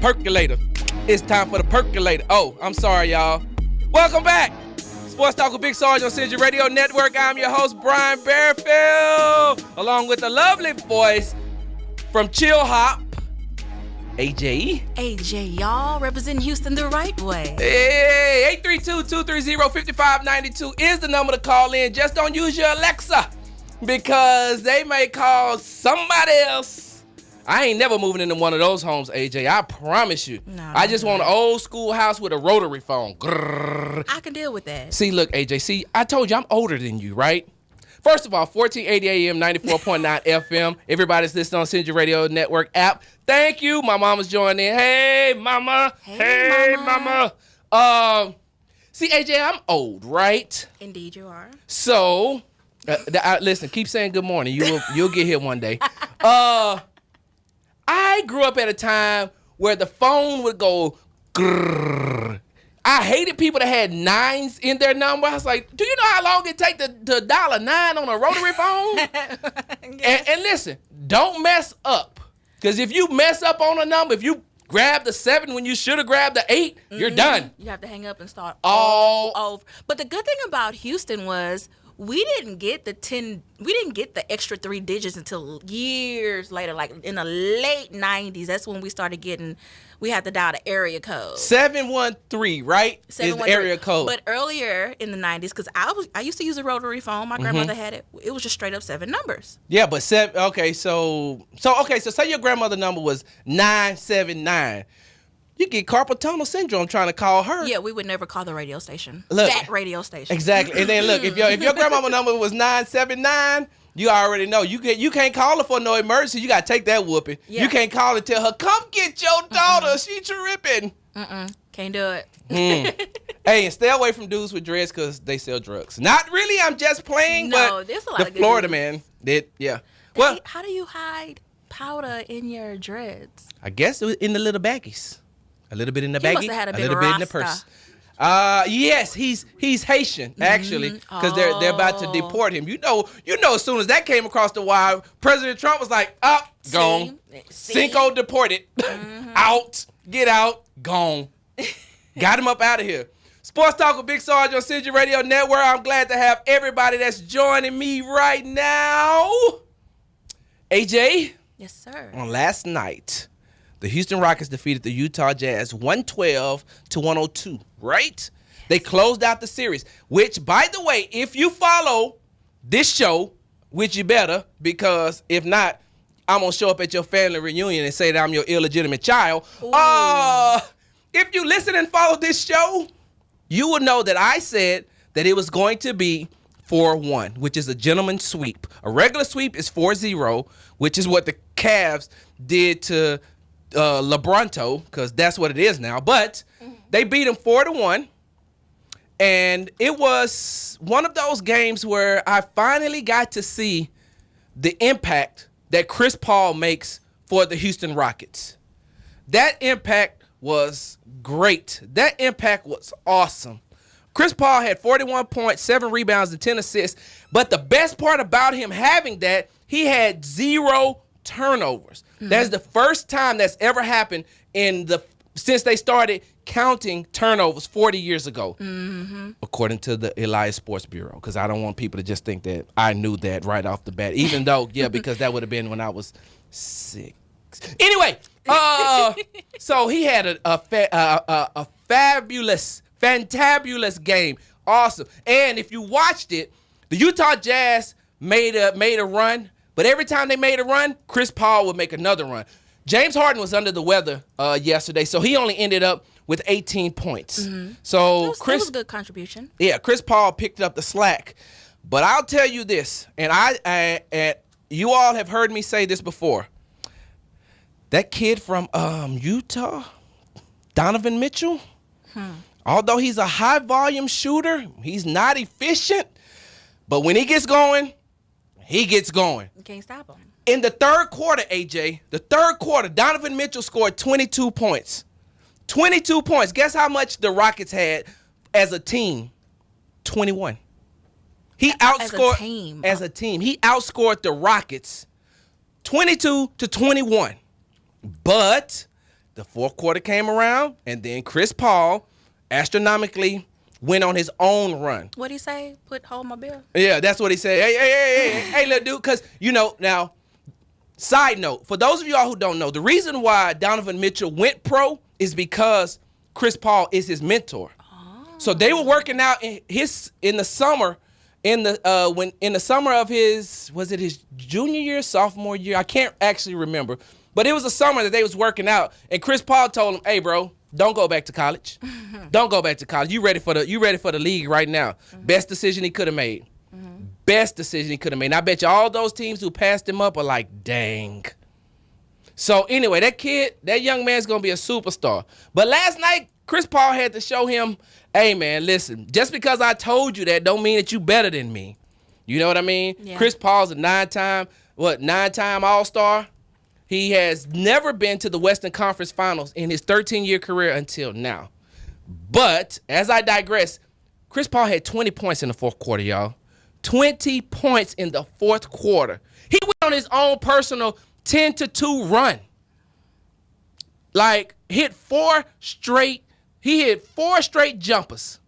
percolator. It's time for the percolator. Oh, I'm sorry, y'all. Welcome back. Sports Talk with Big Sarge on Synergy Radio Network. I'm your host, Brian Bearfield, along with the lovely voice from Chill Hop, AJ. AJ, y'all, representing Houston the right way. Hey, 832-230-5592 is the number to call in. Just don't use your Alexa because they may call somebody else. I ain't never moving into one of those homes, AJ. I promise you. No, I just want an old school house with a rotary phone. Grrr. I can deal with that. See, look, AJ. See, I told you I'm older than you, right? First of all, 1480 AM, 94.9 FM. Everybody's listening on Synergy Radio Network app. Thank you. My mama's joining in. Hey, mama. Hey, mama. See, AJ, I'm old, right? Indeed, you are. So, listen, keep saying good morning. You'll get here one day. I grew up at a time where the phone would go grrr. I hated people that had nines in their number. I was like, do you know how long it takes to dial a 9 on a rotary phone? and listen, don't mess up. Because if you mess up on a number, if you grab the 7 when you should have grabbed the 8, you're done. You have to hang up and start all over. But the good thing about Houston was we didn't get the extra 3 digits until years later, like in the late 90s. That's when we started we had to dial the area code. 713, right? 713 is the area code. But earlier in the 90s, because I used to use a rotary phone. My grandmother had it. It was just straight up 7 numbers. Yeah, but so say your grandmother number was 979. You get carpal tunnel syndrome trying to call her. Yeah, we would never call the radio station. Look, that radio station. Exactly. And then look, if your grandmama number was 979, you already know. You can't call her for no emergency. You got to take that whooping. Yeah. You can't call and tell her, come get your daughter. She tripping. Can't do it. Hey, and stay away from dudes with dreads because they sell drugs. Not really. I'm just playing. No, there's a lot of good Florida dudes. man. Yeah. Well, how do you hide powder in your dreads? I guess it was in the little baggies. A little bit in the baggie, must have had a little bit in the purse. Yes, he's Haitian actually, because they're about to deport him. You know, as soon as that came across the wire, President Trump was like, up, gone, Cinco deported, out, get out, gone, got him up out of here. Sports Talk with Big Sarge on Synergy Radio Network. I'm glad to have everybody that's joining me right now. AJ. Yes, sir. On last night, the Houston Rockets defeated the Utah Jazz 112-102, right? They closed out the series, which, by the way, if you follow this show, which you better, because if not, I'm going to show up at your family reunion and say that I'm your illegitimate child. If you listen and follow this show, you will know that I said that it was going to be 4-1, which is a gentleman's sweep. A regular sweep is 4-0, which is what the Cavs did to LeBronto, because that's what it is now. But they beat him 4-1, and it was one of those games where I finally got to see the impact that Chris Paul makes for the Houston Rockets. That impact was great. That impact was awesome. Chris Paul had 41 points, 7 rebounds, and 10 assists. But the best part about him having that, he had 0 turnovers. That's the first time that's ever happened since they started counting turnovers 40 years ago, according to the Elias Sports Bureau, because I don't want people to just think that I knew that right off the bat, even though, because that would have been when I was 6. Anyway, so he had a fabulous, fantabulous game. Awesome. And if you watched it, the Utah Jazz made a run. But every time they made a run, Chris Paul would make another run. James Harden was under the weather yesterday, so he only ended up with 18 points. So that was a good contribution. Yeah, Chris Paul picked up the slack. But I'll tell you this, and you all have heard me say this before. That kid from Utah, Donovan Mitchell, although he's a high-volume shooter, he's not efficient. But when he gets going, he gets going. You can't stop him. In the third quarter, AJ, Donovan Mitchell scored 22 points. 22 points. Guess how much the Rockets had as a team? 21. He outscored as a team. He outscored the Rockets 22-21. But the fourth quarter came around, and then Chris Paul astronomically went on his own run. What'd he say? Hold my bill. Yeah, that's what he said. Hey, little dude, because, now, side note, for those of y'all who don't know, the reason why Donovan Mitchell went pro is because Chris Paul is his mentor. Oh. So they were working out in the summer, in the summer of his junior year, sophomore year? I can't actually remember. But it was a summer that they was working out, and Chris Paul told him, "Hey, bro, don't go back to college. Don't go back to college. You ready for the league right now." Mm-hmm. Best decision he could have made. Mm-hmm. Best decision he could have made. And I bet you all those teams who passed him up are like, dang. So anyway, that young man's gonna be a superstar. But last night, Chris Paul had to show him, "Hey, man, listen. Just because I told you that, don't mean that you better than me." You know what I mean? Yeah. Chris Paul's a nine-time All-Star. He has never been to the Western Conference Finals in his 13-year career until now. But, as I digress, Chris Paul had 20 points in the fourth quarter, y'all. 20 points in the fourth quarter. He went on his own personal 10-2 run. Like, he hit four straight jumpers.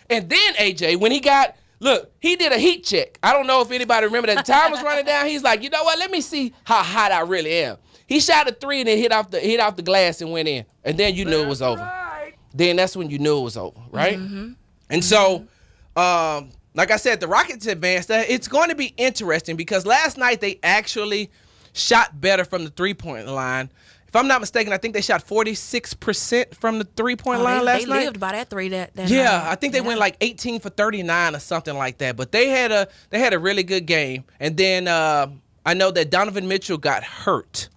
And then, AJ, when he did a heat check. I don't know if anybody remember that. The time was running down. He's like, you know what? Let me see how hot I really am. He shot a three and then hit off the glass and went in. And then you knew it was over. Right. Then that's when you knew it was over, right? Mm-hmm. And so, like I said, the Rockets advanced. It's going to be interesting because last night they actually shot better from the three-point line. If I'm not mistaken, I think they shot 46% from the three-point line last night. They lived by that three that night. I think they went like 18 for 39 or something like that. But they had a really good game. And then I know that Donovan Mitchell got hurt.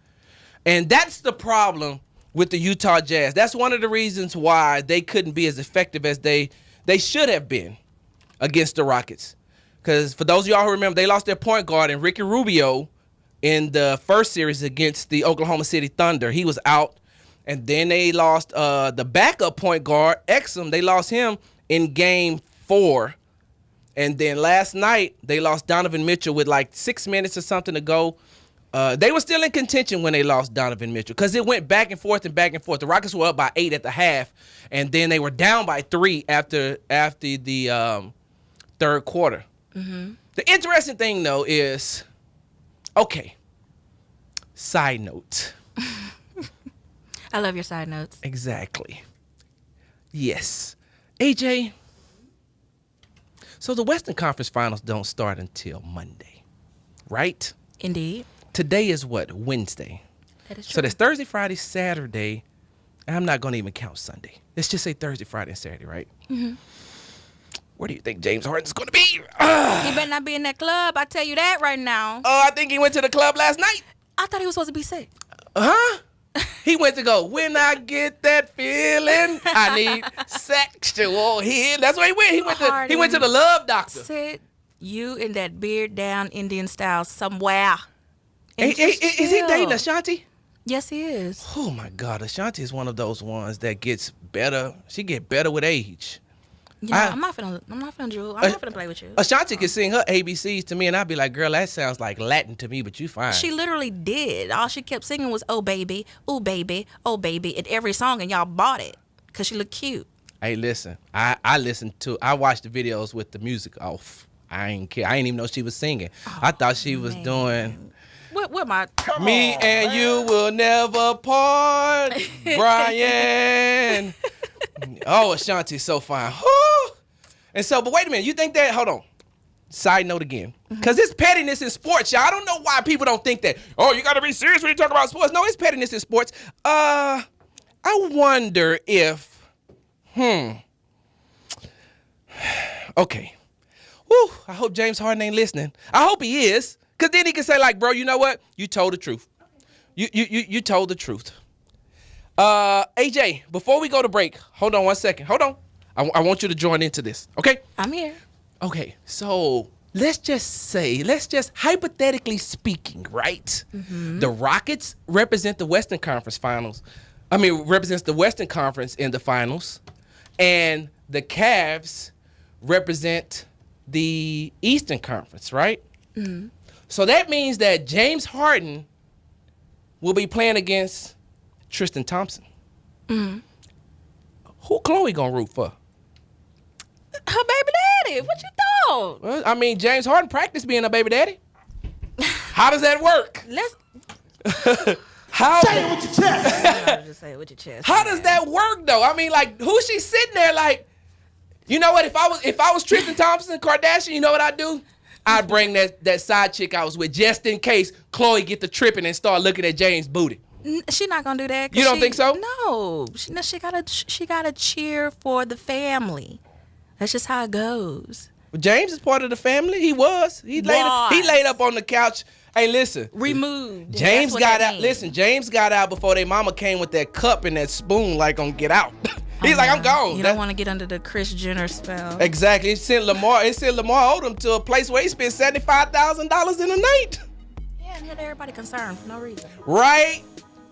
And that's the problem with the Utah Jazz. That's one of the reasons why they couldn't be as effective as they should have been against the Rockets. Because for those of y'all who remember, they lost their point guard in Ricky Rubio in the first series against the Oklahoma City Thunder. He was out. And then they lost the backup point guard, Exum. They lost him in game 4. And then last night, they lost Donovan Mitchell with like 6 minutes or something to go. They were still in contention when they lost Donovan Mitchell because it went back and forth and back and forth. The Rockets were up by 8 at the half, and then they were down by 3 after the third quarter. Mm-hmm. The interesting thing, though, is, okay, side note. I love your side notes. Exactly. Yes. AJ, so the Western Conference Finals don't start until Monday, right? Indeed. Today is what? Wednesday. That is true. So there's Thursday, Friday, Saturday. And I'm not going to even count Sunday. Let's just say Thursday, Friday, and Saturday, right? Mm-hmm. Where do you think James Harden's going to be? He better not be in that club. I tell you that right now. I think he went to the club last night. I thought he was supposed to be sick. Huh? He went to go, when I get that feeling, I need sexual healing. That's where he went. He went to the love doctor. Sit you in that beard down Indian style somewhere. Is he dating Ashanti? Yes, he is. Oh, my God. Ashanti is one of those ones that gets better. She get better with age. I'm not finna drool. I'm not finna play with you. Ashanti can sing her ABCs to me, and I'd be like, girl, that sounds like Latin to me, but you fine. She literally did. All she kept singing was, oh, baby, oh, baby, oh, baby, in every song, and y'all bought it because she looked cute. Hey, listen. I watched the videos with the music off. I ain't care. I didn't even know she was singing. Oh, I thought she was doing... What my? Me and you will never part, Brian. Oh, Ashanti's so fine. And so, but wait a minute. You think that? Hold on. Side note again. Because it's pettiness in sports, y'all. I don't know why people don't think that. Oh, you got to be serious when you talk about sports. No, it's pettiness in sports. I wonder if, okay. Whew, I hope James Harden ain't listening. I hope he is. Because then he can say, like, bro, you know what? You told the truth. You told the truth. AJ, before we go to break, hold on one second. Hold on. I want you to join into this, okay? I'm here. Okay, so let's just hypothetically speaking, right? Mm-hmm. The Rockets represent the Western Conference Finals. Represents the Western Conference in the finals. And the Cavs represent the Eastern Conference, right? Mm-hmm. So that means that James Harden will be playing against Tristan Thompson. Who Chloe gonna root for? Her baby daddy. What you thought? Well, I mean, James Harden practiced being a baby daddy. How does that work? Let's How? Say it with your chest. just say it with your chest. How does that work though? I mean, like, who's she sitting there like? You know what? If I was Tristan Thompson Kardashian, you know what I'd do? I'd bring that side chick I was with just in case Chloe get the tripping and start looking at James' booty. She not gonna do that. 'Cause You don't think so? No, she gotta cheer for the family. That's just how it goes. James is part of the family. He was. He laid up on the couch. Hey, listen. Removed. James That's what got that out. means. Listen, James got out before their mama came with that cup and that spoon, like on Get Out. He's like, I'm gone. You don't want to get under the Kris Jenner spell. Exactly. It sent Lamar Odom to a place where he spent $75,000 in a night. Yeah, and had everybody concerned for no reason. Right.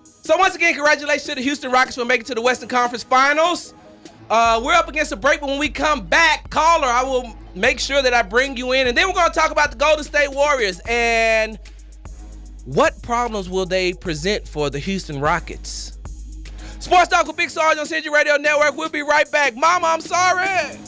So once again, congratulations to the Houston Rockets for making it to the Western Conference Finals. We're up against a break, but when we come back, caller, I will make sure that I bring you in, and then we're going to talk about the Golden State Warriors and what problems will they present for the Houston Rockets. Sports Talk with Big Sarge on Century Radio Network. We'll be right back. Mama, I'm sorry.